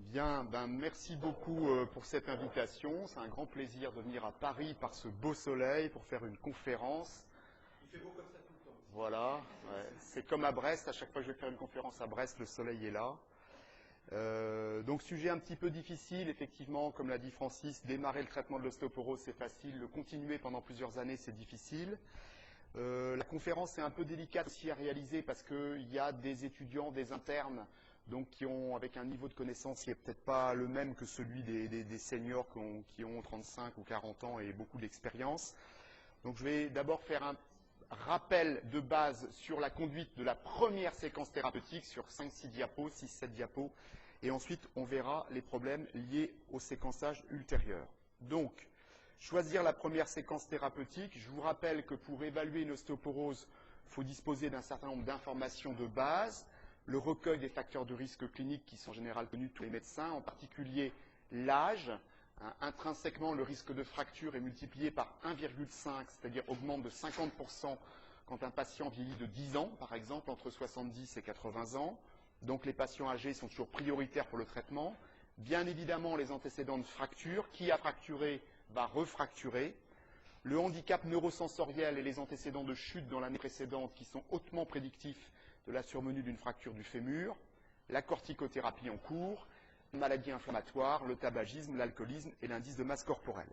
Bien, merci beaucoup pour cette invitation. C'est un grand plaisir de venir à Paris par ce beau soleil pour faire une conférence. Il fait beau comme ça tout le temps. Voilà, ouais. C'est comme à Brest, à chaque fois que je vais faire une conférence à Brest, le soleil est là. Donc sujet un petit peu difficile, effectivement, comme l'a dit Francis, démarrer le traitement de l'ostéoporose c'est facile, le continuer pendant plusieurs années c'est difficile. La conférence est un peu délicate aussi à réaliser parce qu'il y a des étudiants, des internes, donc qui ont avec un niveau de connaissance qui n'est peut-être pas le même que celui des seniors qui ont 35 ou 40 ans et beaucoup d'expérience. Donc je vais d'abord faire un rappel de base sur la conduite de la première séquence thérapeutique sur 5-6 diapos, 6-7 diapos, et ensuite on verra les problèmes liés au séquençage ultérieur. Donc, choisir la première séquence thérapeutique, je vous rappelle que pour évaluer une ostéoporose, il faut disposer d'un certain nombre d'informations de base, le recueil des facteurs de risque cliniques qui sont en général connus de tous les médecins, en particulier l'âge. Intrinsèquement, le risque de fracture est multiplié par 1,5, c'est-à-dire augmente de 50% quand un patient vieillit de 10 ans, par exemple, entre 70 et 80 ans. Donc les patients âgés sont toujours prioritaires pour le traitement. Bien évidemment, les antécédents de fracture. Qui a fracturé va refracturer. Le handicap neurosensoriel et les antécédents de chute dans l'année précédente qui sont hautement prédictifs de la survenue d'une fracture du fémur. La corticothérapie en cours. Maladies inflammatoires, le tabagisme, l'alcoolisme et l'indice de masse corporelle.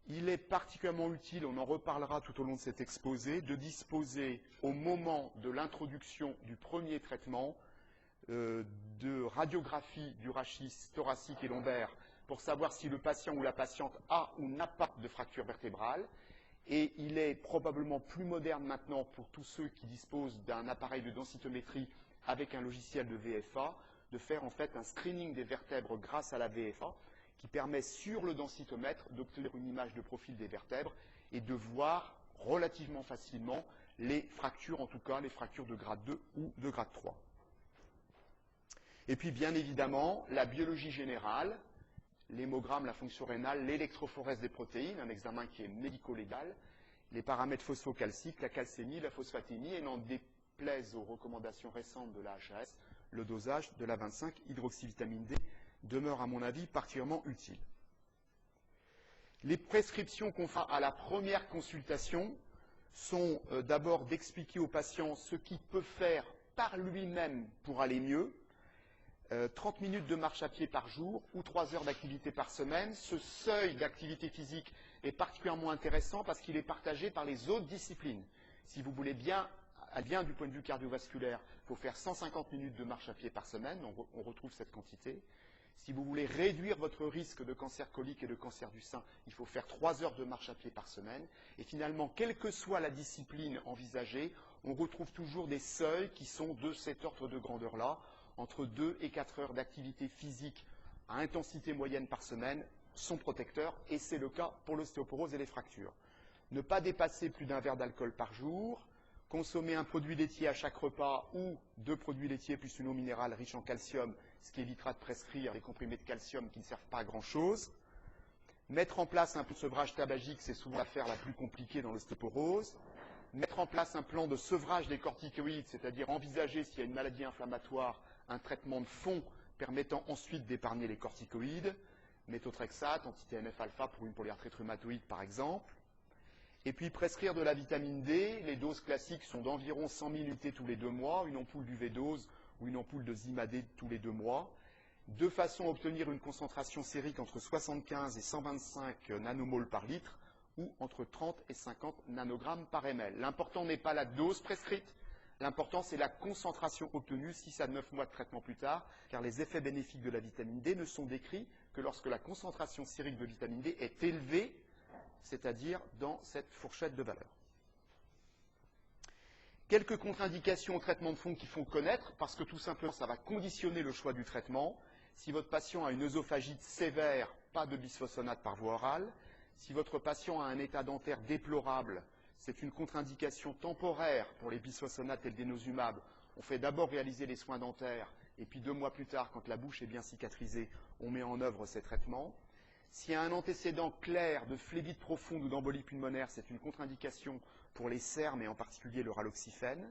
Il est particulièrement utile, on en reparlera tout au long de cet exposé, de disposer au moment de l'introduction du premier traitement de radiographie du rachis thoracique et lombaire pour savoir si le patient ou la patiente a ou n'a pas de fracture vertébrale. Et il est probablement plus moderne maintenant pour tous ceux qui disposent d'un appareil de densitométrie avec un logiciel de VFA, de faire en fait un screening des vertèbres grâce à la VFA, qui permet sur le densitomètre d'obtenir une image de profil des vertèbres et de voir relativement facilement les fractures, en tout cas les fractures de grade 2 ou de grade 3. Et puis bien évidemment, la biologie générale, l'hémogramme, la fonction rénale, l'électrophorèse des protéines, un examen qui est médico-légal, les paramètres phosphocalciques, la calcémie, la phosphatémie, et n'en déplaise aux recommandations récentes de la HAS, le dosage de la 25-hydroxyvitamine D demeure à mon avis particulièrement utile. Les prescriptions qu'on fera à la première consultation sont d'abord d'expliquer au patient ce qu'il peut faire par lui-même pour aller mieux. 30 minutes de marche à pied par jour ou 3 heures d'activité par semaine. Ce seuil d'activité physique est particulièrement intéressant parce qu'il est partagé par les autres disciplines. Si vous voulez bien du point de vue cardiovasculaire, il faut faire 150 minutes de marche à pied par semaine, on retrouve cette quantité. Si vous voulez réduire votre risque de cancer colique et de cancer du sein, il faut faire 3 heures de marche à pied par semaine. Et finalement, quelle que soit la discipline envisagée, on retrouve toujours des seuils qui sont de cet ordre de grandeur-là, entre 2 et 4 heures d'activité physique à intensité moyenne par semaine sont protecteurs, et c'est le cas pour l'ostéoporose et les fractures. Ne pas dépasser plus d'un verre d'alcool par jour, consommer un produit laitier à chaque repas ou 2 produits laitiers plus une eau minérale riche en calcium, ce qui évitera de prescrire les comprimés de calcium qui ne servent pas à grand-chose. Mettre en place un plan de sevrage tabagique, c'est souvent l'affaire la plus compliquée dans l'ostéoporose. Mettre en place un plan de sevrage des corticoïdes, c'est-à-dire envisager s'il y a une maladie inflammatoire, un traitement de fond permettant ensuite d'épargner les corticoïdes, méthotrexate, anti-TNF-alpha pour une polyarthrite rhumatoïde par exemple. Et puis prescrire de la vitamine D, les doses classiques sont d'environ 100 000 unités tous les 2 mois, une ampoule d'UV-dose ou une ampoule de Zima-D tous les 2 mois, de façon à obtenir une concentration sérique entre 75 et 125 nanomoles par litre ou entre 30 et 50 nanogrammes par ml. L'important n'est pas la dose prescrite, l'important c'est la concentration obtenue 6 à 9 mois de traitement plus tard, car les effets bénéfiques de la vitamine D ne sont décrits que lorsque la concentration sérique de vitamine D est élevée, c'est-à-dire dans cette fourchette de valeur. Quelques contre-indications au traitement de fond qu'il faut connaître, parce que tout simplement ça va conditionner le choix du traitement. Si votre patient a une œsophagite sévère, pas de bisphosphonate par voie orale. Si votre patient a un état dentaire déplorable, c'est une contre-indication temporaire pour les bisphosphonates et le denosumab. On fait d'abord réaliser les soins dentaires, et puis 2 mois plus tard, quand la bouche est bien cicatrisée, on met en œuvre ces traitements. S'il y a un antécédent clair de phlébite profonde ou d'embolie pulmonaire, c'est une contre-indication pour les SERM et en particulier le raloxifène.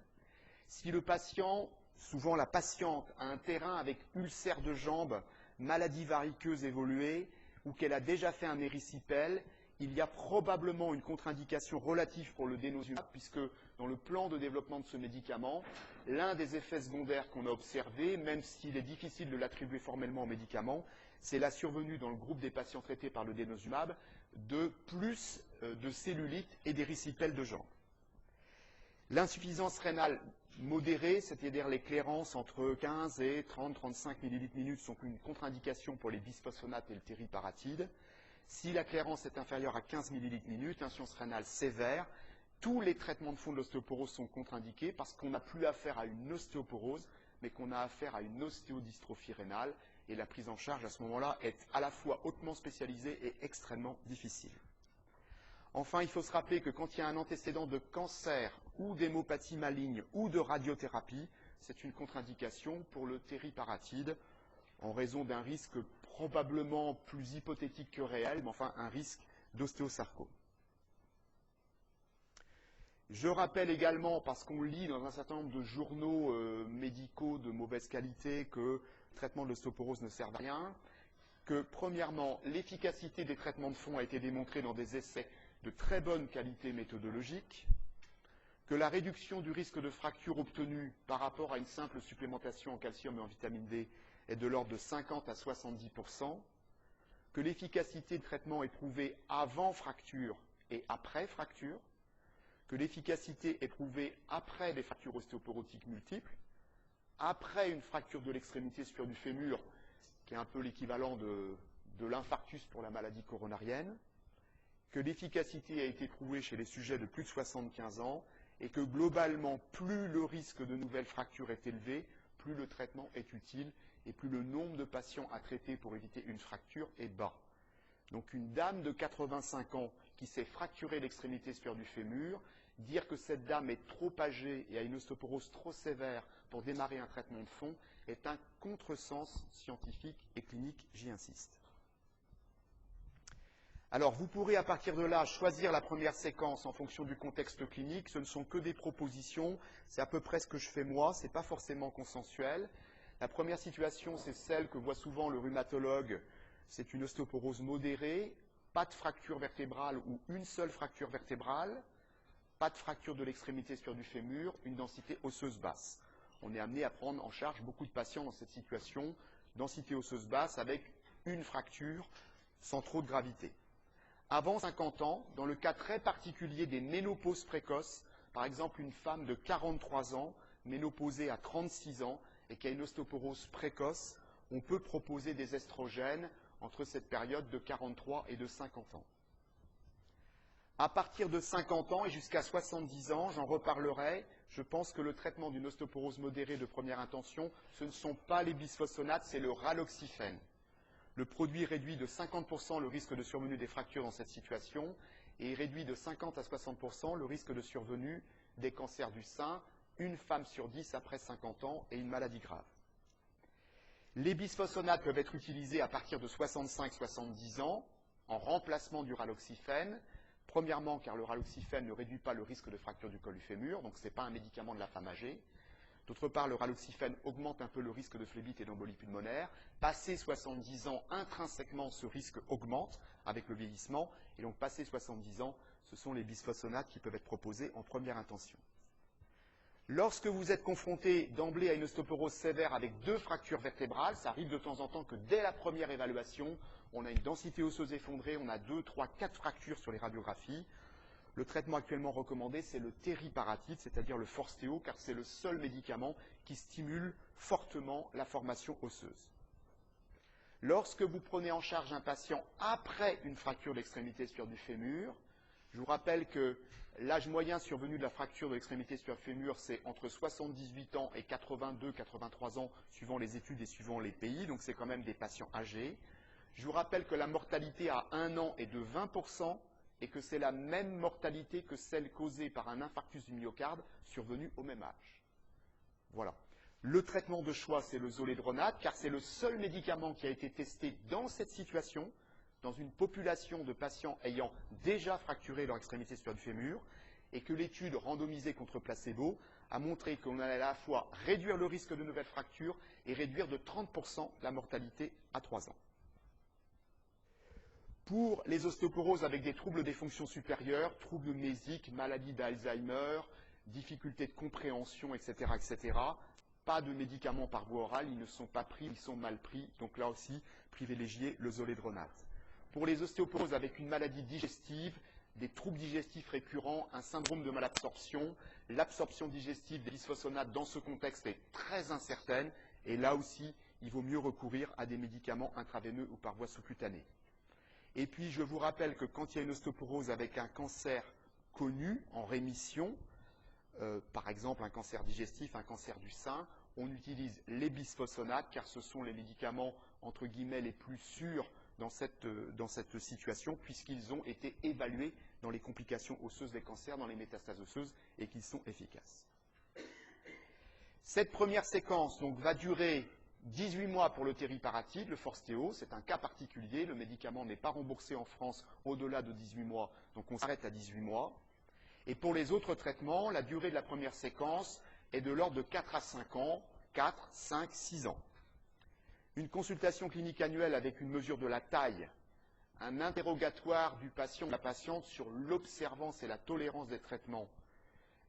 Si le patient, souvent la patiente, a un terrain avec ulcère de jambe, maladie variqueuse évoluée ou qu'elle a déjà fait un érysipèle, il y a probablement une contre-indication relative pour le denosumab, puisque dans le plan de développement de ce médicament, l'un des effets secondaires qu'on a observé, même s'il est difficile de l'attribuer formellement au médicament, c'est la survenue dans le groupe des patients traités par le denosumab de plus de cellulite et d'érysipèle de jambes. L'insuffisance rénale modérée, c'est-à-dire les clairances entre 15 et 30-35 ml/min sont une contre-indication pour les bisphosphonates et le tériparatide. Si la clairance est inférieure à 15 ml/min, insuffisance rénale sévère, tous les traitements de fond de l'ostéoporose sont contre-indiqués parce qu'on n'a plus affaire à une ostéoporose, mais qu'on a affaire à une ostéodystrophie rénale, et la prise en charge à ce moment-là est à la fois hautement spécialisée et extrêmement difficile. Enfin, il faut se rappeler que quand il y a un antécédent de cancer ou d'hémopathie maligne ou de radiothérapie, c'est une contre-indication pour le tériparatide en raison d'un risque probablement plus hypothétique que réel, mais enfin un risque d'ostéosarcome. Je rappelle également, parce qu'on lit dans un certain nombre de journaux médicaux de mauvaise qualité que le traitement de l'ostéoporose ne sert à rien, que premièrement, l'efficacité des traitements de fond a été démontrée dans des essais de très bonne qualité méthodologique, que la réduction du risque de fracture obtenue par rapport à une simple supplémentation en calcium et en vitamine D est de l'ordre de 50 à 70%, que l'efficacité de traitement est prouvée avant fracture et après fracture, que l'efficacité est prouvée après des fractures ostéoporotiques multiples, après une fracture de l'extrémité supérieure du fémur, qui est un peu l'équivalent de l'infarctus pour la maladie coronarienne, que l'efficacité a été prouvée chez les sujets de plus de 75 ans et que globalement, plus le risque de nouvelles fractures est élevé, plus le traitement est utile et plus le nombre de patients à traiter pour éviter une fracture est bas. Donc une dame de 85 ans qui s'est fracturée l'extrémité supérieure du fémur, dire que cette dame est trop âgée et a une ostéoporose trop sévère pour démarrer un traitement de fond est un contresens scientifique et clinique, j'y insiste. Alors, vous pourrez à partir de là choisir la première séquence en fonction du contexte clinique. Ce ne sont que des propositions. C'est à peu près ce que je fais moi. Ce n'est pas forcément consensuel. La première situation, c'est celle que voit souvent le rhumatologue. C'est une ostéoporose modérée, pas de fracture vertébrale ou une seule fracture vertébrale, pas de fracture de l'extrémité supérieure du fémur, une densité osseuse basse. On est amené à prendre en charge beaucoup de patients dans cette situation, densité osseuse basse avec une fracture sans trop de gravité. Avant 50 ans, dans le cas très particulier des ménopauses précoces, par exemple une femme de 43 ans, ménopausée à 36 ans et qui a une ostéoporose précoce, on peut proposer des estrogènes entre cette période de 43 et de 50 ans. À partir de 50 ans et jusqu'à 70 ans, j'en reparlerai, je pense que le traitement d'une ostéoporose modérée de première intention, ce ne sont pas les bisphosphonates, c'est le raloxifène. Le produit réduit de 50% le risque de survenue des fractures dans cette situation et réduit de 50 à 60% le risque de survenue des cancers du sein, une femme sur 10 après 50 ans et une maladie grave. Les bisphosphonates peuvent être utilisés à partir de 65-70 ans en remplacement du raloxifène. Premièrement, car le raloxifène ne réduit pas le risque de fracture du col du fémur, donc ce n'est pas un médicament de la femme âgée. D'autre part, le raloxifène augmente un peu le risque de phlébite et d'embolie pulmonaire. Passé 70 ans, intrinsèquement, ce risque augmente avec le vieillissement. Et donc, passé 70 ans, ce sont les bisphosphonates qui peuvent être proposés en première intention. Lorsque vous êtes confronté d'emblée à une ostéoporose sévère avec 2 fractures vertébrales, ça arrive de temps en temps que dès la première évaluation, on a une densité osseuse effondrée, on a 2, 3, 4 fractures sur les radiographies. Le traitement actuellement recommandé, c'est le tériparatide, c'est-à-dire le Forsteo, car c'est le seul médicament qui stimule fortement la formation osseuse. Lorsque vous prenez en charge un patient après une fracture de l'extrémité supérieure du fémur, je vous rappelle que l'âge moyen survenu de la fracture de l'extrémité supérieure du fémur, c'est entre 78 ans et 82-83 ans, suivant les études et suivant les pays, donc c'est quand même des patients âgés. Je vous rappelle que la mortalité à 1 an est de 20%, et que c'est la même mortalité que celle causée par un infarctus du myocarde survenu au même âge. Voilà. Le traitement de choix, c'est le zoledronate, car c'est le seul médicament qui a été testé dans cette situation, dans une population de patients ayant déjà fracturé leur extrémité supérieure du fémur, et que l'étude randomisée contre placebo a montré qu'on allait à la fois réduire le risque de nouvelles fractures et réduire de 30% la mortalité à 3 ans. Pour les ostéoporoses avec des troubles des fonctions supérieures, troubles mnésiques, maladie d'Alzheimer, difficultés de compréhension, etc., etc., pas de médicaments par voie orale, ils ne sont pas pris, ils sont mal pris, donc là aussi, privilégier le zoledronate. Pour les ostéoporoses avec une maladie digestive, des troubles digestifs récurrents, un syndrome de malabsorption, l'absorption digestive des bisphosphonates dans ce contexte est très incertaine, et là aussi, il vaut mieux recourir à des médicaments intraveineux ou par voie sous-cutanée. Et puis, je vous rappelle que quand il y a une ostéoporose avec un cancer connu, en rémission, par exemple un cancer digestif, un cancer du sein, on utilise les bisphosphonates car ce sont les médicaments entre guillemets les plus sûrs dans cette situation puisqu'ils ont été évalués dans les complications osseuses des cancers, dans les métastases osseuses et qu'ils sont efficaces. Cette première séquence donc, va durer 18 mois pour le tériparatide, le Forsteo, c'est un cas particulier, le médicament n'est pas remboursé en France au-delà de 18 mois, donc on s'arrête à 18 mois. Et pour les autres traitements, la durée de la première séquence est de l'ordre de 4 à 5 ans, 4, 5, 6 ans. Une consultation clinique annuelle avec une mesure de la taille, un interrogatoire du patient ou de la patiente sur l'observance et la tolérance des traitements,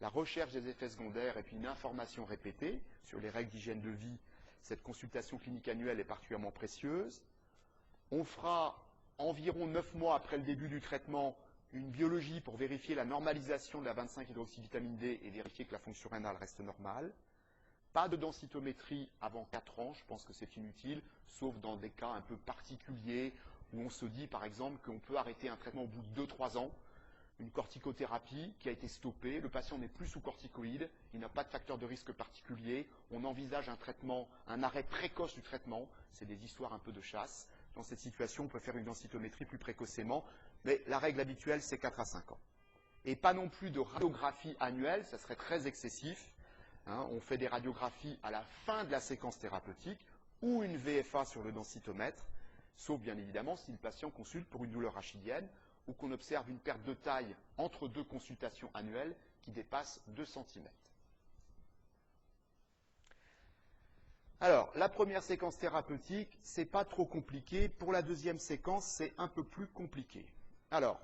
la recherche des effets secondaires et puis une information répétée sur les règles d'hygiène de vie. Cette consultation clinique annuelle est particulièrement précieuse. On fera environ 9 mois après le début du traitement une biologie pour vérifier la normalisation de la 25-hydroxyvitamine D et vérifier que la fonction rénale reste normale. Pas de densitométrie avant 4 ans, je pense que c'est inutile, sauf dans des cas un peu particuliers où on se dit par exemple qu'on peut arrêter un traitement au bout de 2-3 ans, une corticothérapie qui a été stoppée, le patient n'est plus sous corticoïdes, il n'a pas de facteur de risque particulier, on envisage un traitement, un arrêt précoce du traitement, c'est des histoires un peu de chasse. Dans cette situation, on peut faire une densitométrie plus précocement, mais la règle habituelle, c'est 4 à 5 ans. Et pas non plus de radiographie annuelle, ça serait très excessif. On fait des radiographies à la fin de la séquence thérapeutique ou une VFA sur le densitomètre, sauf bien évidemment si le patient consulte pour une douleur rachidienne ou qu'on observe une perte de taille entre 2 consultations annuelles qui dépasse 2 cm. Alors, la première séquence thérapeutique, c'est pas trop compliqué. Pour la deuxième séquence, c'est un peu plus compliqué. Alors,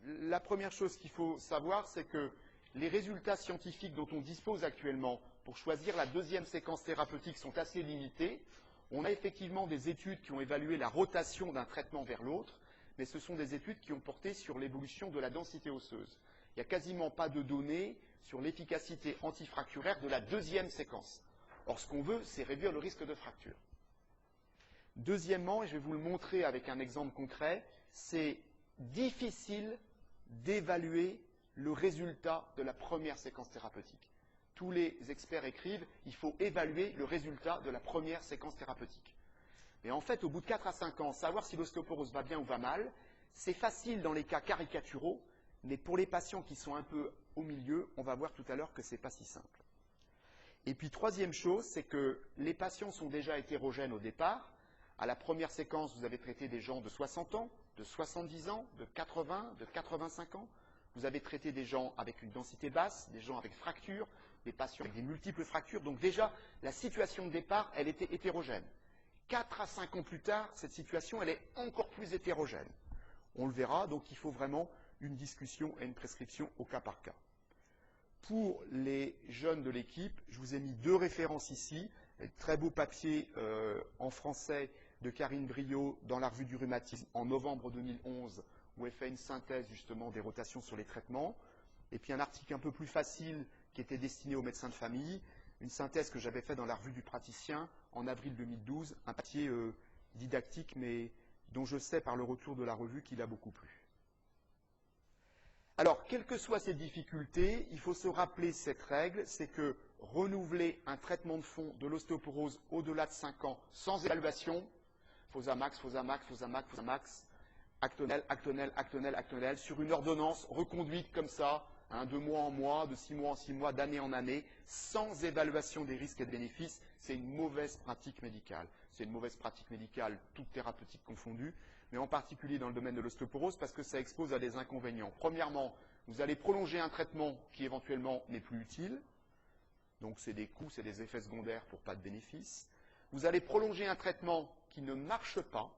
la première chose qu'il faut savoir, c'est que les résultats scientifiques dont on dispose actuellement pour choisir la deuxième séquence thérapeutique sont assez limités. On a effectivement des études qui ont évalué la rotation d'un traitement vers l'autre, mais ce sont des études qui ont porté sur l'évolution de la densité osseuse. Il n'y a quasiment pas de données sur l'efficacité antifracturaire de la deuxième séquence. Or, ce qu'on veut, c'est réduire le risque de fracture. Deuxièmement, et je vais vous le montrer avec un exemple concret, c'est difficile d'évaluer le résultat de la première séquence thérapeutique. Tous les experts écrivent il faut évaluer le résultat de la première séquence thérapeutique. Mais en fait, au bout de 4 à 5 ans, savoir si l'ostéoporose va bien ou va mal, c'est facile dans les cas caricaturaux, mais pour les patients qui sont un peu au milieu, on va voir tout à l'heure que ce n'est pas si simple. Et puis, troisième chose, c'est que les patients sont déjà hétérogènes au départ. À la première séquence, vous avez traité des gens de 60 ans, de 70 ans, de 80, de 85 ans. Vous avez traité des gens avec une densité basse, des gens avec fractures, des patients avec des multiples fractures. Donc déjà, la situation de départ, elle était hétérogène. 4 à 5 ans plus tard, cette situation, elle est encore plus hétérogène. On le verra, donc il faut vraiment une discussion et une prescription au cas par cas. Pour les jeunes de l'équipe, je vous ai mis 2 références ici. Un très beau papier en français de Karine Briot dans la revue du rhumatisme en novembre 2011, où elle fait une synthèse justement des rotations sur les traitements. Et puis un article un peu plus facile qui était destiné aux médecins de famille, une synthèse que j'avais faite dans la revue du praticien en avril 2012, un papier didactique, mais dont je sais par le retour de la revue qu'il a beaucoup plu. Alors, quelles que soient ces difficultés, il faut se rappeler cette règle, c'est que renouveler un traitement de fond de l'ostéoporose au-delà de 5 ans sans évaluation, Fosamax, Fosamax, Fosamax, Fosamax, Actonel, Actonel, Actonel, Actonel, sur une ordonnance reconduite comme ça, de mois en mois, de 6 mois en 6 mois, d'année en année, sans évaluation des risques et des bénéfices, c'est une mauvaise pratique médicale. C'est une mauvaise pratique médicale, toute thérapeutique confondue, mais en particulier dans le domaine de l'ostéoporose parce que ça expose à des inconvénients. Premièrement, vous allez prolonger un traitement qui éventuellement n'est plus utile. Donc c'est des coûts, c'est des effets secondaires pour pas de bénéfice. Vous allez prolonger un traitement qui ne marche pas.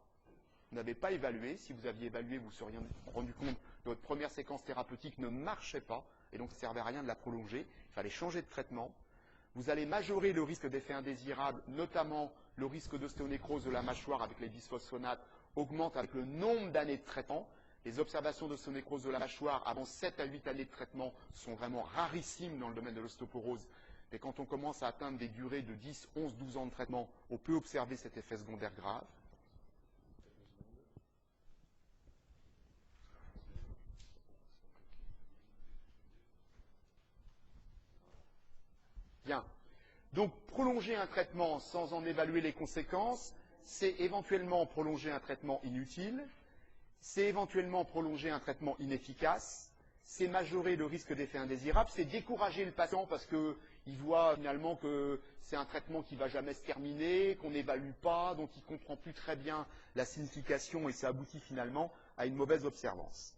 Vous n'avez pas évalué. Si vous aviez évalué, vous vous seriez rendu compte que votre première séquence thérapeutique ne marchait pas, et donc ça ne servait à rien de la prolonger. Il fallait changer de traitement. Vous allez majorer le risque d'effets indésirables, notamment le risque d'ostéonécrose de la mâchoire avec les bisphosphonates augmente avec le nombre d'années de traitement. Les observations d'ostéonécrose de la mâchoire avant 7 à 8 années de traitement sont vraiment rarissimes dans le domaine de l'ostéoporose. Mais quand on commence à atteindre des durées de 10, 11, 12 ans de traitement, on peut observer cet effet secondaire grave. Bien. Donc, prolonger un traitement sans en évaluer les conséquences, c'est éventuellement prolonger un traitement inutile, c'est éventuellement prolonger un traitement inefficace, c'est majorer le risque d'effets indésirables, c'est décourager le patient parce qu'il voit finalement que c'est un traitement qui ne va jamais se terminer, qu'on n'évalue pas, donc il ne comprend plus très bien la signification et ça aboutit finalement à une mauvaise observance.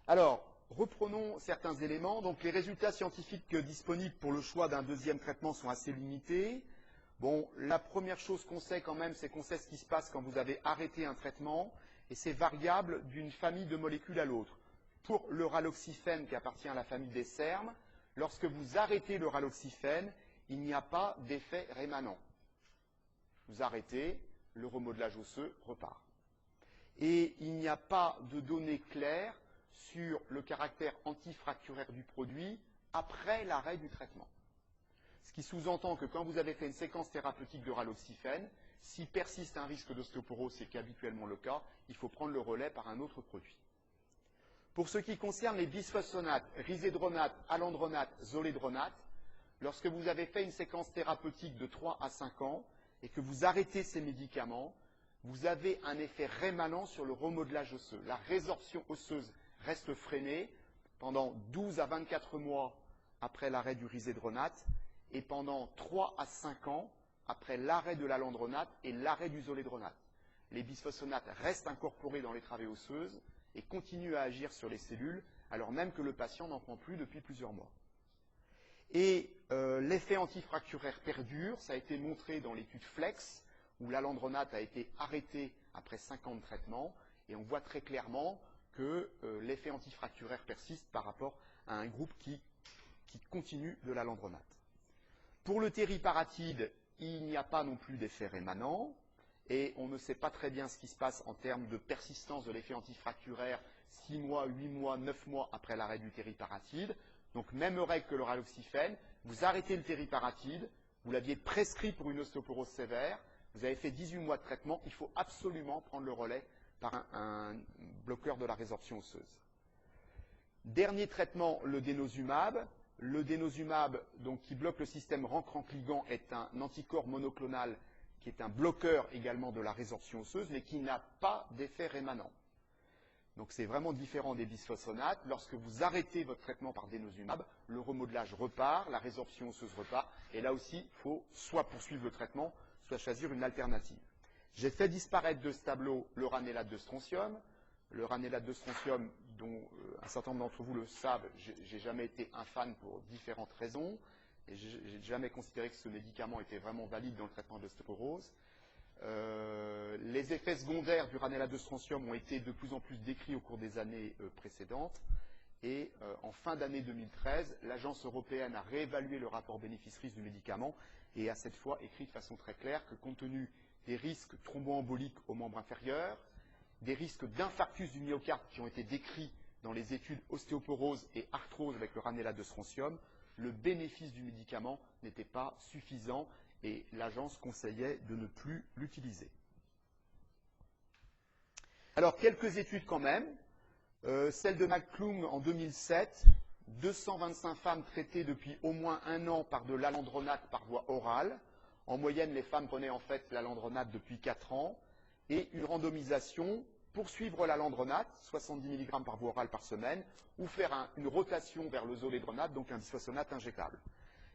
Alors, reprenons certains éléments. Donc, les résultats scientifiques disponibles pour le choix d'un deuxième traitement sont assez limités. Bon, la première chose qu'on sait quand même, c'est qu'on sait ce qui se passe quand vous avez arrêté un traitement, et c'est variable d'une famille de molécules à l'autre. Pour le raloxifène, qui appartient à la famille des SERM, lorsque vous arrêtez le raloxifène, il n'y a pas d'effet rémanent. Vous arrêtez, le remodelage osseux repart. Et il n'y a pas de données claires sur le caractère antifracturaire du produit après l'arrêt du traitement. Ce qui sous-entend que quand vous avez fait une séquence thérapeutique de raloxifène, s'il persiste un risque d'ostéoporose, c'est qu'habituellement le cas, il faut prendre le relais par un autre produit. Pour ce qui concerne les bisphosphonates, risédronate, alendronate, zolédronate, lorsque vous avez fait une séquence thérapeutique de 3 à 5 ans et que vous arrêtez ces médicaments, vous avez un effet rémanent sur le remodelage osseux. La résorption osseuse reste freinée pendant 12 à 24 mois après l'arrêt du risédronate et pendant 3 à 5 ans après l'arrêt de l'alendronate et l'arrêt du zolédronate. Les bisphosphonates restent incorporés dans les travées osseuses et continuent à agir sur les cellules alors même que le patient n'en prend plus depuis plusieurs mois. Et l'effet antifracturaire perdure, ça a été montré dans l'étude FLEX, où l'alendronate a été arrêté après 5 ans de traitement, et on voit très clairement que l'effet antifracturaire persiste par rapport à un groupe qui continue de l'alendronate. Pour le tériparatide, il n'y a pas non plus d'effet rémanent, et on ne sait pas très bien ce qui se passe en termes de persistance de l'effet antifracturaire 6 mois, 8 mois, 9 mois après l'arrêt du tériparatide. Donc même règle que le raloxifène, vous arrêtez le tériparatide, vous l'aviez prescrit pour une ostéoporose sévère, vous avez fait 18 mois de traitement, il faut absolument prendre le relais par un bloqueur de la résorption osseuse. Dernier traitement, le denosumab. Le denosumab, donc, qui bloque le système RANK-RANK-ligand, est un anticorps monoclonal qui est un bloqueur également de la résorption osseuse, mais qui n'a pas d'effet rémanent. Donc c'est vraiment différent des bisphosphonates. Lorsque vous arrêtez votre traitement par denosumab, le remodelage repart, la résorption osseuse repart, et là aussi, il faut soit poursuivre le traitement, soit choisir une alternative. J'ai fait disparaître de ce tableau le ranelate de strontium. Le ranelate de strontium, dont un certain nombre d'entre vous le savent, j'ai jamais été un fan pour différentes raisons, et j'ai jamais considéré que ce médicament était vraiment valide dans le traitement de l'ostéoporose. Les effets secondaires du ranelate de strontium ont été de plus en plus décrits au cours des années précédentes. Et en fin d'année 2013, l'Agence européenne a réévalué le rapport bénéfice-risque du médicament et a cette fois écrit de façon très claire que compte tenu des risques thromboemboliques aux membres inférieurs, des risques d'infarctus du myocarde qui ont été décrits dans les études ostéoporose et arthrose avec le ranelate de strontium, le bénéfice du médicament n'était pas suffisant et l'agence conseillait de ne plus l'utiliser. Alors, quelques études quand même. Celle de McClung en 2007, 225 femmes traitées depuis au moins 1 an par de l'alendronate par voie orale. En moyenne, les femmes prenaient en fait l'alendronate depuis 4 ans. Et une randomisation, poursuivre l'alendronate, 70 mg par voie orale par semaine, ou faire une rotation vers le zolédronate, donc un bisphosphonate injectable.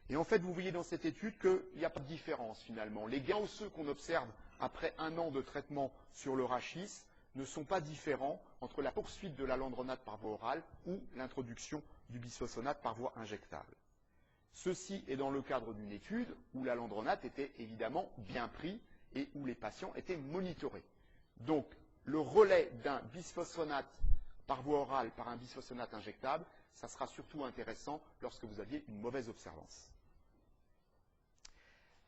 Et en fait, vous voyez dans cette étude qu'il n'y a pas de différence finalement. Les gains osseux qu'on observe après 1 an de traitement sur le rachis ne sont pas différents entre la poursuite de l'alendronate par voie orale ou l'introduction du bisphosphonate par voie injectable. Ceci est dans le cadre d'une étude où l'alendronate était évidemment bien pris et où les patients étaient monitorés. Donc, le relais d'un bisphosphonate par voie orale par un bisphosphonate injectable, ça sera surtout intéressant lorsque vous aviez une mauvaise observance.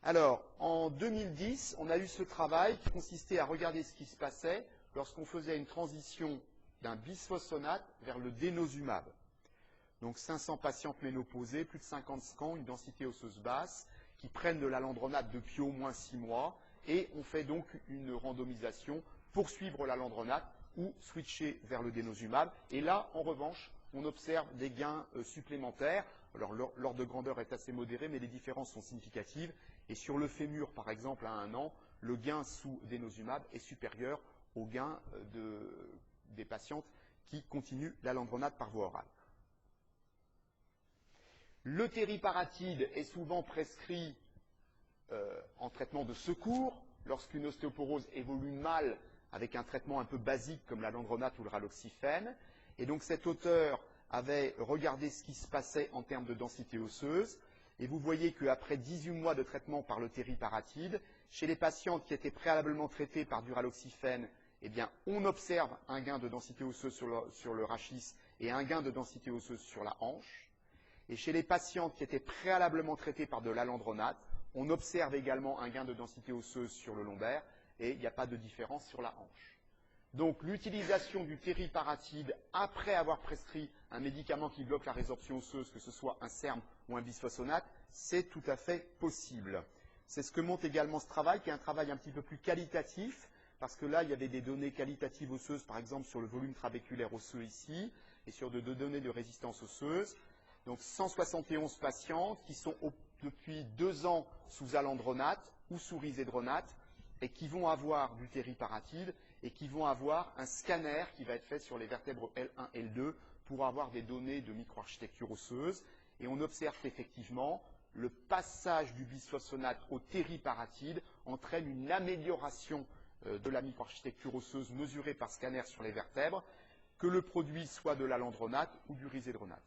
Alors, en 2010, on a eu ce travail qui consistait à regarder ce qui se passait lorsqu'on faisait une transition d'un bisphosphonate vers le denosumab. Donc 500 patientes ménopausées, plus de 50 ans, une densité osseuse basse, qui prennent de l'alendronate depuis au moins 6 mois, et on fait donc une randomisation pour suivre l'alendronate ou switcher vers le denosumab. Et là, en revanche, on observe des gains supplémentaires. Alors l'ordre de grandeur est assez modéré, mais les différences sont significatives. Et sur le fémur, par exemple, à 1 an, le gain sous denosumab est supérieur au gain des patientes qui continuent l'alendronate par voie orale. Le tériparatide est souvent prescrit en traitement de secours lorsqu'une ostéoporose évolue mal avec un traitement un peu basique comme l'alendronate ou le raloxifène. Et donc cet auteur avait regardé ce qui se passait en termes de densité osseuse. Et vous voyez qu'après 18 mois de traitement par le tériparatide, chez les patientes qui étaient préalablement traitées par du raloxifène, eh bien, on observe un gain de densité osseuse sur le rachis et un gain de densité osseuse sur la hanche. Et chez les patientes qui étaient préalablement traitées par de l'alendronate, on observe également un gain de densité osseuse sur le lombaire et il n'y a pas de différence sur la hanche. Donc l'utilisation du tériparatide après avoir prescrit un médicament qui bloque la résorption osseuse, que ce soit un SERM ou un bisphosphonate, c'est tout à fait possible. C'est ce que montre également ce travail, qui est un travail un petit peu plus qualitatif, parce que là, il y avait des données qualitatives osseuses, par exemple sur le volume trabéculaire osseux ici, et sur de données de résistance osseuse. Donc 171 patientes qui sont depuis 2 ans sous alendronate ou sous risedronate et qui vont avoir du tériparatide et qui vont avoir un scanner qui va être fait sur les vertèbres L1 et L2 pour avoir des données de microarchitecture osseuse. Et on observe qu'effectivement, le passage du bisphosphonate au tériparatide entraîne une amélioration de la microarchitecture osseuse mesurée par scanner sur les vertèbres, que le produit soit de l'alendronate ou du risedronate.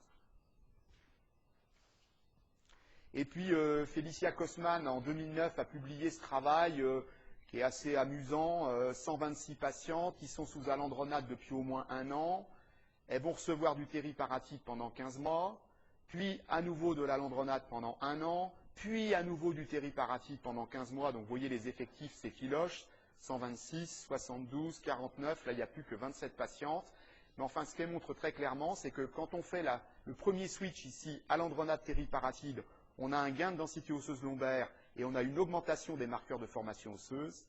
Et puis Felicia Kosman, en 2009, a publié ce travail qui est assez amusant. 126 patientes qui sont sous alendronate depuis au moins 1 an. Elles vont recevoir du tériparatide pendant 15 mois, puis à nouveau de l'alendronate pendant 1 an, puis à nouveau du tériparatide pendant 15 mois. Donc vous voyez les effectifs s'effilochent. 126, 72, 49, là il n'y a plus que 27 patientes. Mais enfin, ce qu'elle montre très clairement, c'est que quand on fait le premier switch ici, alendronate tériparatide, on a un gain de densité osseuse lombaire et on a une augmentation des marqueurs de formation osseuse.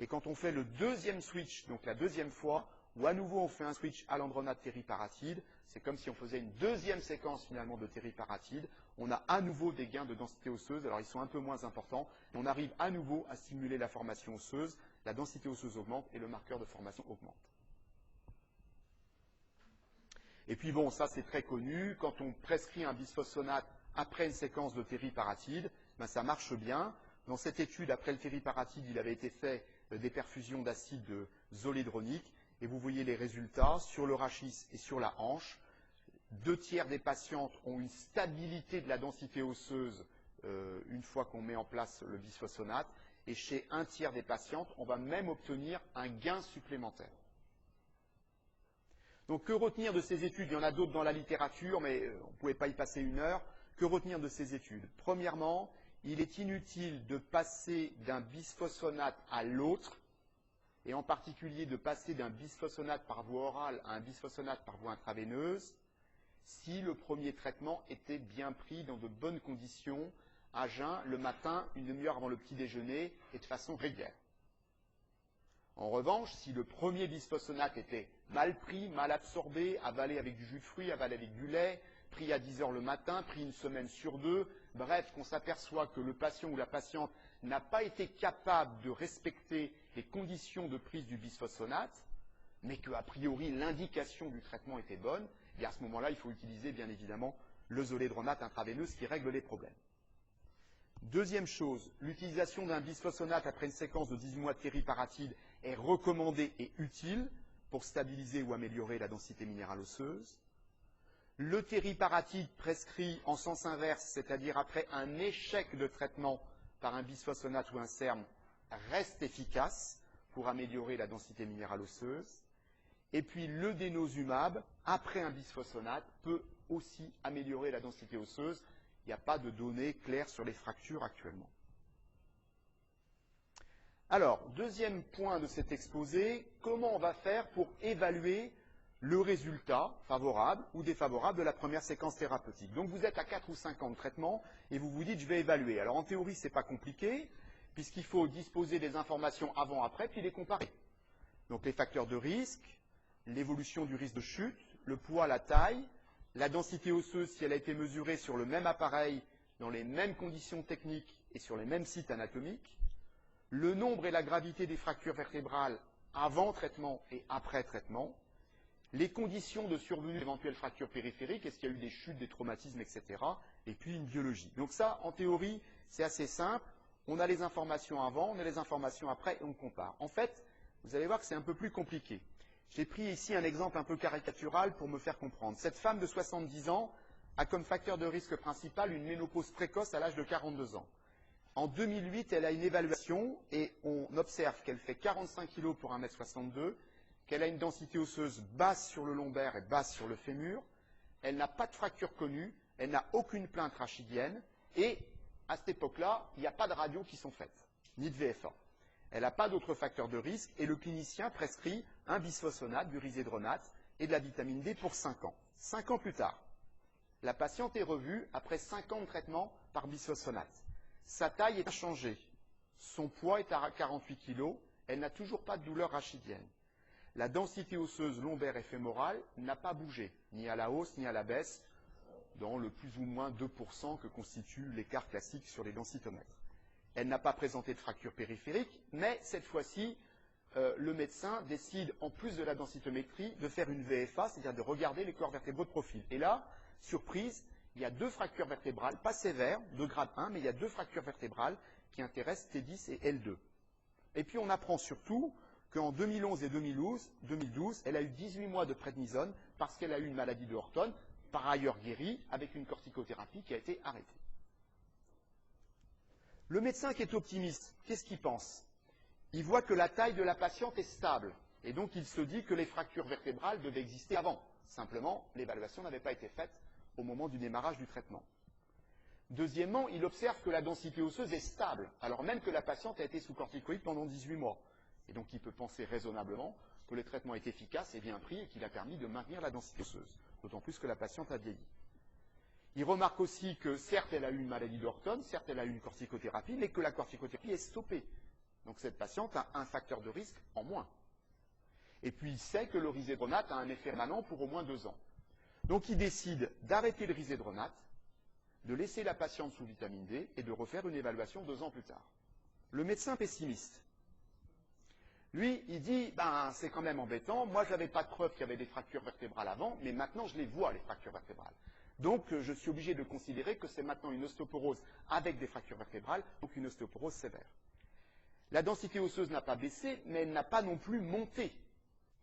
Et quand on fait le deuxième switch, donc la deuxième fois, où à nouveau on fait un switch alendronate tériparatide, c'est comme si on faisait une deuxième séquence finalement de tériparatide, on a à nouveau des gains de densité osseuse. Alors ils sont un peu moins importants, mais on arrive à nouveau à stimuler la formation osseuse, la densité osseuse augmente et le marqueur de formation augmente. Et puis bon, ça c'est très connu, quand on prescrit un bisphosphonate après une séquence de tériparatide, ben ça marche bien. Dans cette étude, après le tériparatide, il avait été fait des perfusions d'acide zolédronique, et vous voyez les résultats sur le rachis et sur la hanche. 2/3 des patientes ont une stabilité de la densité osseuse une fois qu'on met en place le bisphosphonate, et chez 1/3 des patientes, on va même obtenir un gain supplémentaire. Donc que retenir de ces études? Il y en a d'autres dans la littérature, mais on ne pouvait pas y passer 1 heure. Que retenir de ces études? Premièrement, il est inutile de passer d'un bisphosphonate à l'autre, et en particulier de passer d'un bisphosphonate par voie orale à un bisphosphonate par voie intraveineuse, si le premier traitement était bien pris dans de bonnes conditions, à jeun, le matin, une demi-heure avant le petit déjeuner, et de façon régulière. En revanche, si le premier bisphosphonate était mal pris, mal absorbé, avalé avec du jus de fruits, avalé avec du lait, pris à 10 heures le matin, pris 1 semaine sur 2, bref, qu'on s'aperçoit que le patient ou la patiente n'a pas été capable de respecter les conditions de prise du bisphosphonate, mais qu'a priori l'indication du traitement était bonne, et à ce moment-là, il faut utiliser bien évidemment le zolédronate intraveineuse qui règle les problèmes. Deuxième chose, l'utilisation d'un bisphosphonate après une séquence de 18 mois de tériparatide est recommandée et utile pour stabiliser ou améliorer la densité minérale osseuse. Le tériparatide prescrit en sens inverse, c'est-à-dire après un échec de traitement par un bisphosphonate ou un SERM, reste efficace pour améliorer la densité minérale osseuse. Et puis le dénosumab, après un bisphosphonate, peut aussi améliorer la densité osseuse. Il n'y a pas de données claires sur les fractures actuellement. Alors, deuxième point de cet exposé, comment on va faire pour évaluer le résultat favorable ou défavorable de la première séquence thérapeutique. Donc vous êtes à 4 ou 5 ans de traitement et vous vous dites je vais évaluer. Alors en théorie, ce n'est pas compliqué, puisqu'il faut disposer des informations avant-après, puis les comparer. Donc les facteurs de risque, l'évolution du risque de chute, le poids, la taille, la densité osseuse si elle a été mesurée sur le même appareil, dans les mêmes conditions techniques et sur les mêmes sites anatomiques, le nombre et la gravité des fractures vertébrales avant traitement et après traitement, les conditions de survenue d'éventuelles fractures périphériques, est-ce qu'il y a eu des chutes, des traumatismes, etc. Et puis une biologie. Donc ça, en théorie, c'est assez simple. On a les informations avant, on a les informations après et on compare. En fait, vous allez voir que c'est un peu plus compliqué. J'ai pris ici un exemple un peu caricatural pour me faire comprendre. Cette femme de 70 ans a comme facteur de risque principal une ménopause précoce à l'âge de 42 ans. En 2008, elle a une évaluation et on observe qu'elle fait 45 kg pour 1,62 m, qu'elle a une densité osseuse basse sur le lombaire et basse sur le fémur, elle n'a pas de fracture connue, elle n'a aucune plainte rachidienne, et à cette époque-là, il n'y a pas de radios qui sont faites, ni de VFA. Elle n'a pas d'autres facteurs de risque, et le clinicien prescrit un bisphosphonate, du risédronate, et de la vitamine D pour 5 ans. 5 ans plus tard, la patiente est revue après 5 ans de traitement par bisphosphonate. Sa taille est inchangée, son poids est à 48 kg, elle n'a toujours pas de douleur rachidienne. La densité osseuse lombaire et fémorale n'a pas bougé, ni à la hausse ni à la baisse, dans le plus ou moins 2% que constitue l'écart classique sur les densitomètres. Elle n'a pas présenté de fracture périphérique, mais cette fois-ci, le médecin décide, en plus de la densitométrie, de faire une VFA, c'est-à-dire de regarder les corps vertébraux de profil. Et là, surprise, il y a 2 fractures vertébrales, pas sévères, de grade 1, mais il y a 2 fractures vertébrales qui intéressent T10 et L2. Et puis on apprend surtout qu'en 2011 et 2012, elle a eu 18 mois de prednisone parce qu'elle a eu une maladie de Horton, par ailleurs guérie, avec une corticothérapie qui a été arrêtée. Le médecin qui est optimiste, qu'est-ce qu'il pense? Il voit que la taille de la patiente est stable, et donc il se dit que les fractures vertébrales devaient exister avant. Simplement, l'évaluation n'avait pas été faite au moment du démarrage du traitement. Deuxièmement, il observe que la densité osseuse est stable, alors même que la patiente a été sous corticoïdes pendant 18 mois. Et donc il peut penser raisonnablement que le traitement est efficace et bien pris et qu'il a permis de maintenir la densité osseuse, d'autant plus que la patiente a vieilli. Il remarque aussi que certes elle a eu une maladie d'Horton, certes elle a eu une corticothérapie, mais que la corticothérapie est stoppée. Donc cette patiente a un facteur de risque en moins. Et puis il sait que le risédronate a un effet permanent pour au moins 2 ans. Donc il décide d'arrêter le risédronate, de laisser la patiente sous vitamine D et de refaire une évaluation 2 ans plus tard. Le médecin pessimiste, lui, il dit, c'est quand même embêtant, moi je n'avais pas de preuve qu'il y avait des fractures vertébrales avant, mais maintenant je les vois, les fractures vertébrales. Donc je suis obligé de considérer que c'est maintenant une ostéoporose avec des fractures vertébrales, donc une ostéoporose sévère. La densité osseuse n'a pas baissé, mais elle n'a pas non plus monté.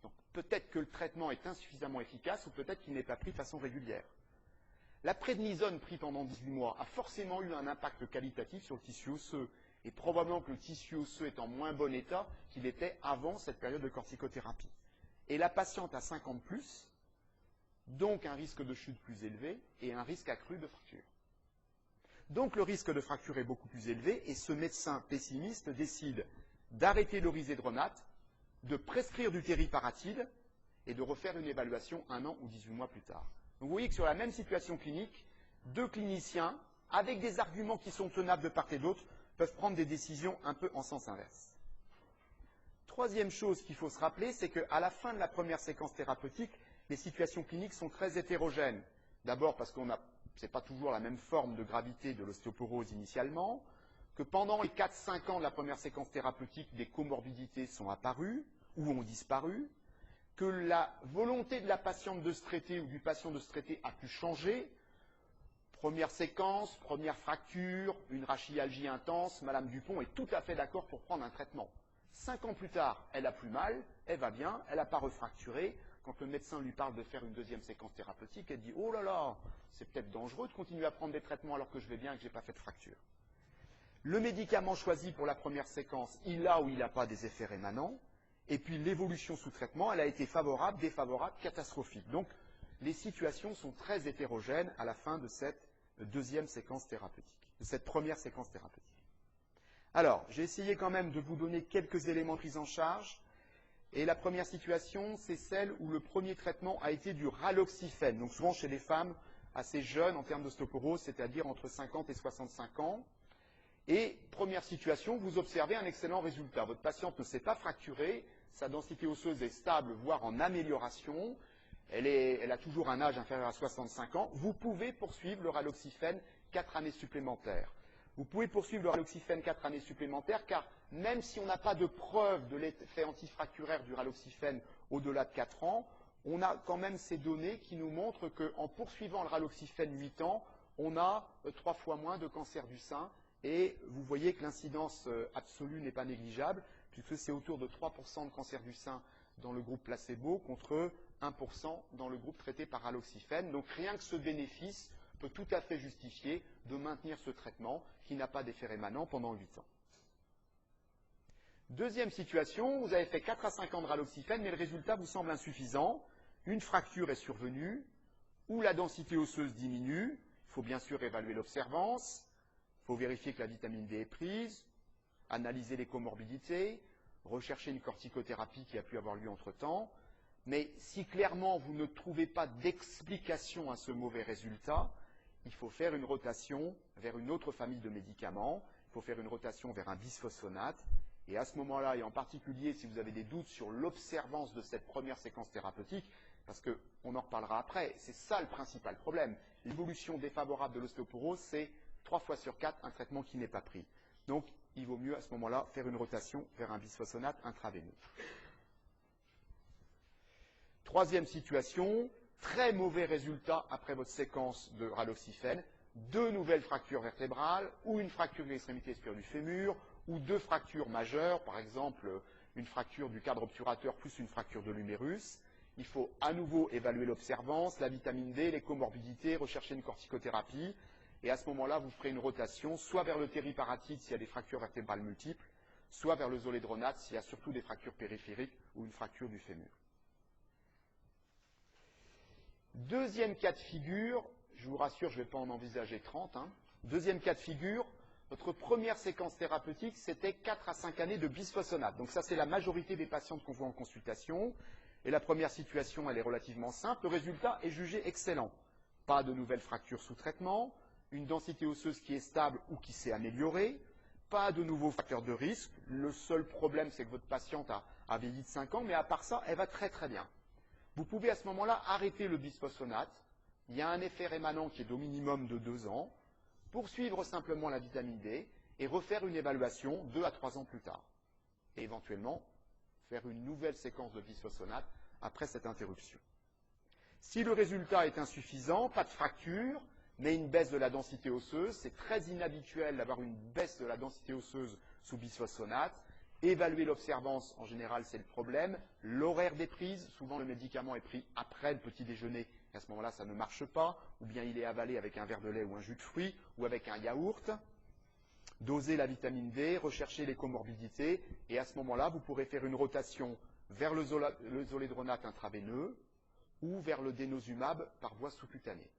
Donc peut-être que le traitement est insuffisamment efficace ou peut-être qu'il n'est pas pris de façon régulière. La prednisone prise pendant 18 mois a forcément eu un impact qualitatif sur le tissu osseux, et probablement que le tissu osseux est en moins bon état qu'il était avant cette période de corticothérapie. Et la patiente a 5 ans de plus, donc un risque de chute plus élevé et un risque accru de fracture. Donc le risque de fracture est beaucoup plus élevé et ce médecin pessimiste décide d'arrêter le risédronate, de prescrire du tériparatide et de refaire une évaluation 1 an ou 18 mois plus tard. Donc vous voyez que sur la même situation clinique, 2 cliniciens, avec des arguments qui sont tenables de part et d'autre, peuvent prendre des décisions un peu en sens inverse. Troisième chose qu'il faut se rappeler, c'est qu'à la fin de la première séquence thérapeutique, les situations cliniques sont très hétérogènes. D'abord parce ce n'est pas toujours la même forme de gravité de l'ostéoporose initialement, que pendant les 4-5 ans de la première séquence thérapeutique, des comorbidités sont apparues ou ont disparu, que la volonté de la patiente de se traiter ou du patient de se traiter a pu changer. Première séquence, première fracture, une rachidalgie intense, Madame Dupont est tout à fait d'accord pour prendre un traitement. 5 ans plus tard, elle a plus mal, elle va bien, elle n'a pas refracturé, quand le médecin lui parle de faire une deuxième séquence thérapeutique, elle dit « Oh là là, c'est peut-être dangereux de continuer à prendre des traitements alors que je vais bien et que je n'ai pas fait de fracture. » Le médicament choisi pour la première séquence, il a ou il n'a pas des effets rémanents. Et puis l'évolution sous traitement, elle a été favorable, défavorable, catastrophique. Donc les situations sont très hétérogènes à la fin de cette deuxième séquence thérapeutique, de cette première séquence thérapeutique. Alors, j'ai essayé quand même de vous donner quelques éléments de prise en charge. Et la première situation, c'est celle où le premier traitement a été du raloxifène. Donc souvent chez les femmes assez jeunes en termes d'ostéoporose, c'est-à-dire entre 50 et 65 ans. Et première situation, vous observez un excellent résultat. Votre patiente ne s'est pas fracturée, sa densité osseuse est stable, voire en amélioration. Elle a toujours un âge inférieur à 65 ans. Vous pouvez poursuivre le raloxifène 4 années supplémentaires. Vous pouvez poursuivre le raloxifène 4 années supplémentaires car même si on n'a pas de preuve de l'effet antifracturaire du raloxifène au-delà de 4 ans, on a quand même ces données qui nous montrent qu'en poursuivant le raloxifène 8 ans, on a 3 fois moins de cancer du sein. Et vous voyez que l'incidence absolue n'est pas négligeable, puisque c'est autour de 3% de cancer du sein dans le groupe placebo contre 1% dans le groupe traité par raloxifène. Donc rien que ce bénéfice peut tout à fait justifier de maintenir ce traitement qui n'a pas d'effet rémanent pendant 8 ans. Deuxième situation, vous avez fait 4 à 5 ans de raloxifène, mais le résultat vous semble insuffisant. Une fracture est survenue, ou la densité osseuse diminue. Il faut bien sûr évaluer l'observance. Il faut vérifier que la vitamine D est prise, analyser les comorbidités, rechercher une corticothérapie qui a pu avoir lieu entre-temps. Mais si clairement vous ne trouvez pas d'explication à ce mauvais résultat, il faut faire une rotation vers une autre famille de médicaments. Il faut faire une rotation vers un bisphosphonate. Et à ce moment-là, et en particulier si vous avez des doutes sur l'observance de cette première séquence thérapeutique, parce qu'on en reparlera après, c'est ça le principal problème. L'évolution défavorable de l'ostéoporose, c'est 3 fois sur 4, un traitement qui n'est pas pris. Donc, il vaut mieux à ce moment-là faire une rotation vers un bisphosphonate intraveineux. Troisième situation, très mauvais résultat après votre séquence de raloxifène, 2 nouvelles fractures vertébrales, ou une fracture de l'extrémité supérieure du fémur, ou 2 fractures majeures, par exemple une fracture du cadre obturateur plus une fracture de l'humérus. Il faut à nouveau évaluer l'observance, la vitamine D, les comorbidités, rechercher une corticothérapie. Et à ce moment-là, vous ferez une rotation soit vers le tériparatide s'il y a des fractures vertébrales multiples, soit vers le zoledronate s'il y a surtout des fractures périphériques ou une fracture du fémur. Deuxième cas de figure, je vous rassure, je ne vais pas en envisager 30. Deuxième cas de figure, votre première séquence thérapeutique, c'était 4 à 5 années de bisphosphonate. Donc ça, c'est la majorité des patientes qu'on voit en consultation. Et la première situation, elle est relativement simple. Le résultat est jugé excellent. Pas de nouvelles fractures sous traitement, une densité osseuse qui est stable ou qui s'est améliorée, pas de nouveaux facteurs de risque. Le seul problème, c'est que votre patiente a vieilli de 5 ans, mais à part ça, elle va très très bien. Vous pouvez à ce moment-là arrêter le bisphosphonate. Il y a un effet rémanent qui est d'au minimum de 2 ans. Poursuivre simplement la vitamine D et refaire une évaluation 2 à 3 ans plus tard. Et éventuellement, faire une nouvelle séquence de bisphosphonate après cette interruption. Si le résultat est insuffisant, pas de fracture, mais une baisse de la densité osseuse, c'est très inhabituel d'avoir une baisse de la densité osseuse sous bisphosphonate. Évaluer l'observance, en général, c'est le problème. L'horaire des prises, souvent le médicament est pris après le petit déjeuner, et à ce moment-là, ça ne marche pas, ou bien il est avalé avec un verre de lait ou un jus de fruits, ou avec un yaourt. Doser la vitamine D, rechercher les comorbidités, et à ce moment-là, vous pourrez faire une rotation vers le zoledronate intraveineux ou vers le denosumab par voie sous-cutanée.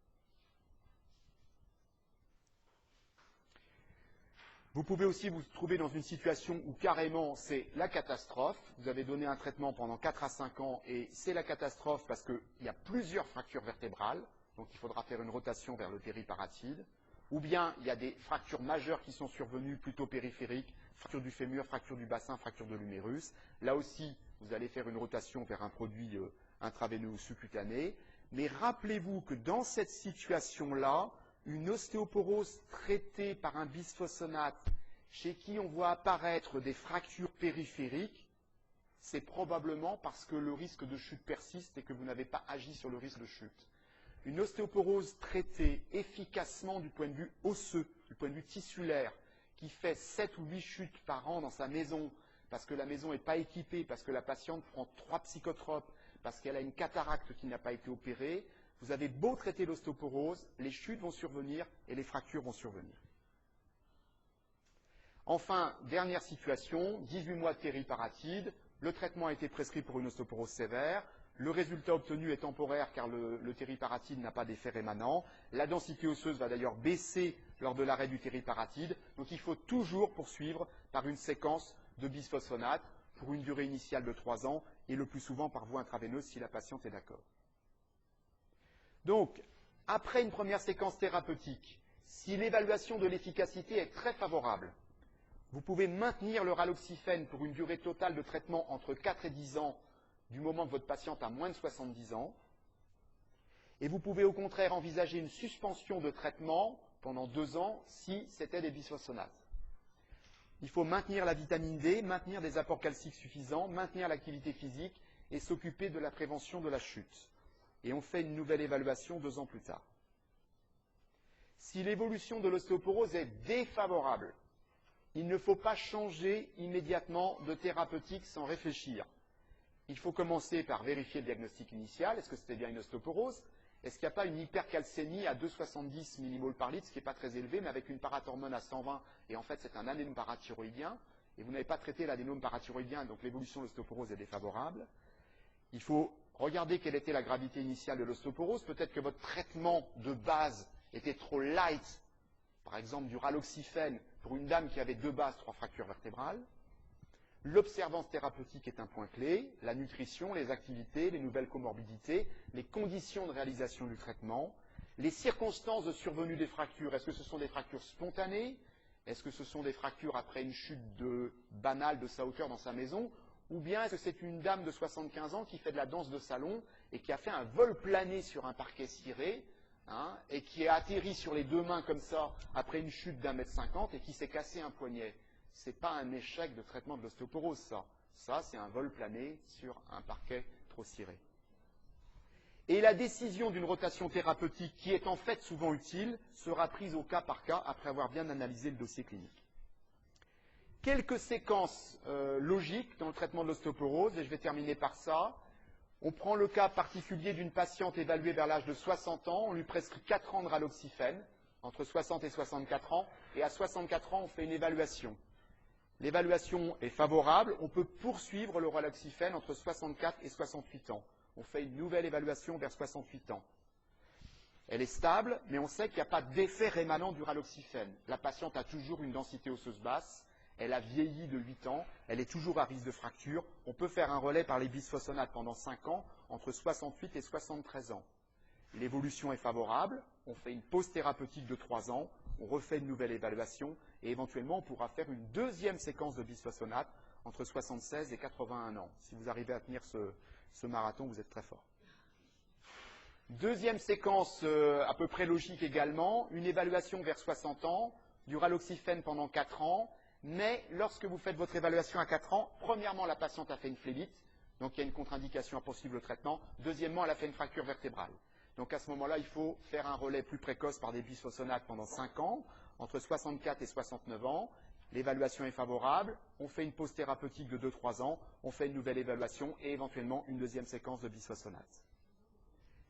Vous pouvez aussi vous trouver dans une situation où carrément c'est la catastrophe. Vous avez donné un traitement pendant 4 à 5 ans et c'est la catastrophe parce qu'il y a plusieurs fractures vertébrales. Donc il faudra faire une rotation vers le tériparatide. Ou bien il y a des fractures majeures qui sont survenues plutôt périphériques, fracture du fémur, fracture du bassin, fracture de l'humérus. Là aussi, vous allez faire une rotation vers un produit intraveineux ou sous-cutané. Mais rappelez-vous que dans cette situation-là, une ostéoporose traitée par un bisphosphonate chez qui on voit apparaître des fractures périphériques, c'est probablement parce que le risque de chute persiste et que vous n'avez pas agi sur le risque de chute. Une ostéoporose traitée efficacement du point de vue osseux, du point de vue tissulaire, qui fait 7 ou 8 chutes par an dans sa maison, parce que la maison n'est pas équipée, parce que la patiente prend 3 psychotropes, parce qu'elle a une cataracte qui n'a pas été opérée. Vous avez beau traiter l'ostéoporose, les chutes vont survenir et les fractures vont survenir. Enfin, dernière situation, 18 mois de tériparatide, le traitement a été prescrit pour une ostéoporose sévère, le résultat obtenu est temporaire car le tériparatide n'a pas d'effet rémanent, la densité osseuse va d'ailleurs baisser lors de l'arrêt du tériparatide, donc il faut toujours poursuivre par une séquence de bisphosphonate pour une durée initiale de 3 ans et le plus souvent par voie intraveineuse si la patiente est d'accord. Donc, après une première séquence thérapeutique, si l'évaluation de l'efficacité est très favorable, vous pouvez maintenir le raloxifène pour une durée totale de traitement entre 4 et 10 ans du moment que votre patiente a moins de 70 ans. Et vous pouvez au contraire envisager une suspension de traitement pendant 2 ans si c'était des bisphosphonates. Il faut maintenir la vitamine D, maintenir des apports calciques suffisants, maintenir l'activité physique et s'occuper de la prévention de la chute. Et on fait une nouvelle évaluation 2 ans plus tard. Si l'évolution de l'ostéoporose est défavorable, il ne faut pas changer immédiatement de thérapeutique sans réfléchir. Il faut commencer par vérifier le diagnostic initial. Est-ce que c'était bien une ostéoporose? Est-ce qu'il n'y a pas une hypercalcémie à 2,70 millimoles par litre, ce qui n'est pas très élevé, mais avec une parathormone à 120, et en fait c'est un adénome parathyroïdien, et vous n'avez pas traité l'adénome parathyroïdien, donc l'évolution de l'ostéoporose est défavorable. Il faut regarder quelle était la gravité initiale de l'ostéoporose. Peut-être que votre traitement de base était trop light, par exemple du raloxifène, pour une dame qui avait 2 bases, 3 fractures vertébrales. L'observance thérapeutique est un point clé, la nutrition, les activités, les nouvelles comorbidités, les conditions de réalisation du traitement, les circonstances de survenue des fractures. Est-ce que ce sont des fractures spontanées? Est-ce que ce sont des fractures après une chute banale de sa hauteur dans sa maison? Ou bien est-ce que c'est une dame de 75 ans qui fait de la danse de salon et qui a fait un vol plané sur un parquet ciré, et qui est atterri sur les 2 mains comme ça après une chute d'1,50 m et qui s'est cassé un poignet? Ce n'est pas un échec de traitement de l'ostéoporose, ça. Ça, c'est un vol plané sur un parquet trop ciré. Et la décision d'une rotation thérapeutique, qui est en fait souvent utile, sera prise au cas par cas après avoir bien analysé le dossier clinique. Quelques séquences logiques dans le traitement de l'ostéoporose, et je vais terminer par ça. On prend le cas particulier d'une patiente évaluée vers l'âge de 60 ans, on lui prescrit 4 ans de raloxifène, entre 60 et 64 ans, et à 64 ans, on fait une évaluation. L'évaluation est favorable, on peut poursuivre le raloxifène entre 64 et 68 ans. On fait une nouvelle évaluation vers 68 ans. Elle est stable, mais on sait qu'il n'y a pas d'effet rémanent du raloxifène. La patiente a toujours une densité osseuse basse, elle a vieilli de 8 ans, elle est toujours à risque de fracture. On peut faire un relais par les bisphosphonates pendant 5 ans, entre 68 et 73 ans. L'évolution est favorable, on fait une pause thérapeutique de 3 ans, on refait une nouvelle évaluation et éventuellement on pourra faire une deuxième séquence de bisphosphonates entre 76 et 81 ans. Si vous arrivez à tenir ce marathon, vous êtes très fort. Deuxième séquence à peu près logique également, une évaluation vers 60 ans, du raloxifène pendant 4 ans, mais lorsque vous faites votre évaluation à 4 ans, premièrement la patiente a fait une phlébite, donc il y a une contre-indication à poursuivre le traitement, deuxièmement elle a fait une fracture vertébrale. Donc à ce moment-là, il faut faire un relais plus précoce par des bisphosphonates pendant 5 ans, entre 64 et 69 ans. L'évaluation est favorable, on fait une pause thérapeutique de 2-3 ans, on fait une nouvelle évaluation et éventuellement une deuxième séquence de bisphosphonates.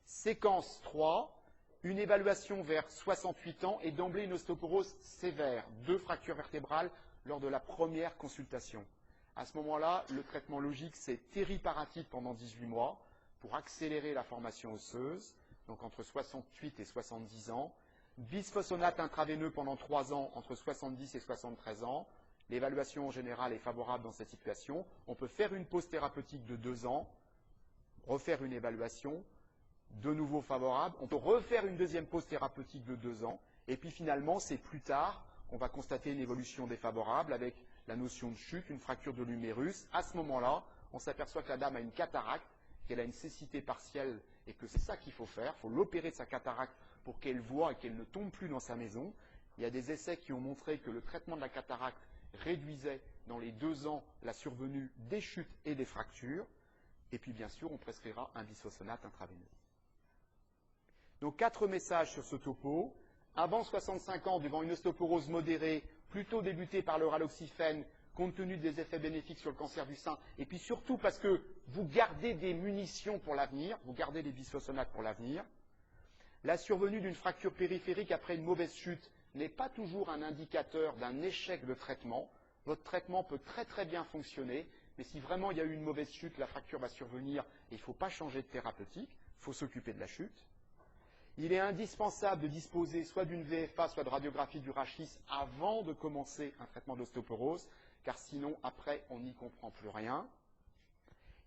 Séquence 3, une évaluation vers 68 ans et d'emblée une ostéoporose sévère, 2 fractures vertébrales lors de la première consultation. À ce moment-là, le traitement logique, c'est tériparatide pendant 18 mois pour accélérer la formation osseuse, donc entre 68 et 70 ans, bisphosphonate intraveineux pendant 3 ans, entre 70 et 73 ans. L'évaluation en général est favorable dans cette situation. On peut faire une pause thérapeutique de 2 ans, refaire une évaluation, de nouveau favorable. On peut refaire une deuxième pause thérapeutique de 2 ans, et puis finalement, c'est plus tard qu'on va constater une évolution défavorable avec la notion de chute, une fracture de l'humérus. À ce moment-là, on s'aperçoit que la dame a une cataracte, qu'elle a une cécité partielle et que c'est ça qu'il faut faire. Il faut l'opérer de sa cataracte pour qu'elle voie et qu'elle ne tombe plus dans sa maison. Il y a des essais qui ont montré que le traitement de la cataracte réduisait dans les 2 ans la survenue des chutes et des fractures. Et puis bien sûr, on prescrira un bisphosphonate intraveineux. Donc 4 messages sur ce topo. Avant 65 ans, devant une ostéoporose modérée, plutôt débutée par le raloxifène, compte tenu des effets bénéfiques sur le cancer du sein, et puis surtout parce que vous gardez des munitions pour l'avenir, vous gardez les bisphosphonates pour l'avenir. La survenue d'une fracture périphérique après une mauvaise chute n'est pas toujours un indicateur d'un échec de traitement. Votre traitement peut très très bien fonctionner, mais si vraiment il y a eu une mauvaise chute, la fracture va survenir et il ne faut pas changer de thérapeutique, il faut s'occuper de la chute. Il est indispensable de disposer soit d'une VFA, soit de radiographie du rachis avant de commencer un traitement d'ostéoporose, car sinon, après, on n'y comprend plus rien.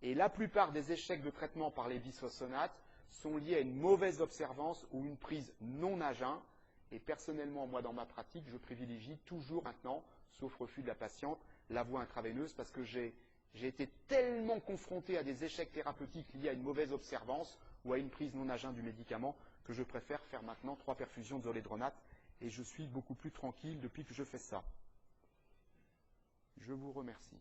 Et la plupart des échecs de traitement par les bisphosphonates sont liés à une mauvaise observance ou une prise non à jeun. Et personnellement, moi, dans ma pratique, je privilégie toujours maintenant, sauf refus de la patiente, la voie intraveineuse, parce que j'ai été tellement confronté à des échecs thérapeutiques liés à une mauvaise observance ou à une prise non à jeun du médicament que je préfère faire maintenant 3 perfusions de zolédronate et je suis beaucoup plus tranquille depuis que je fais ça. Je vous remercie.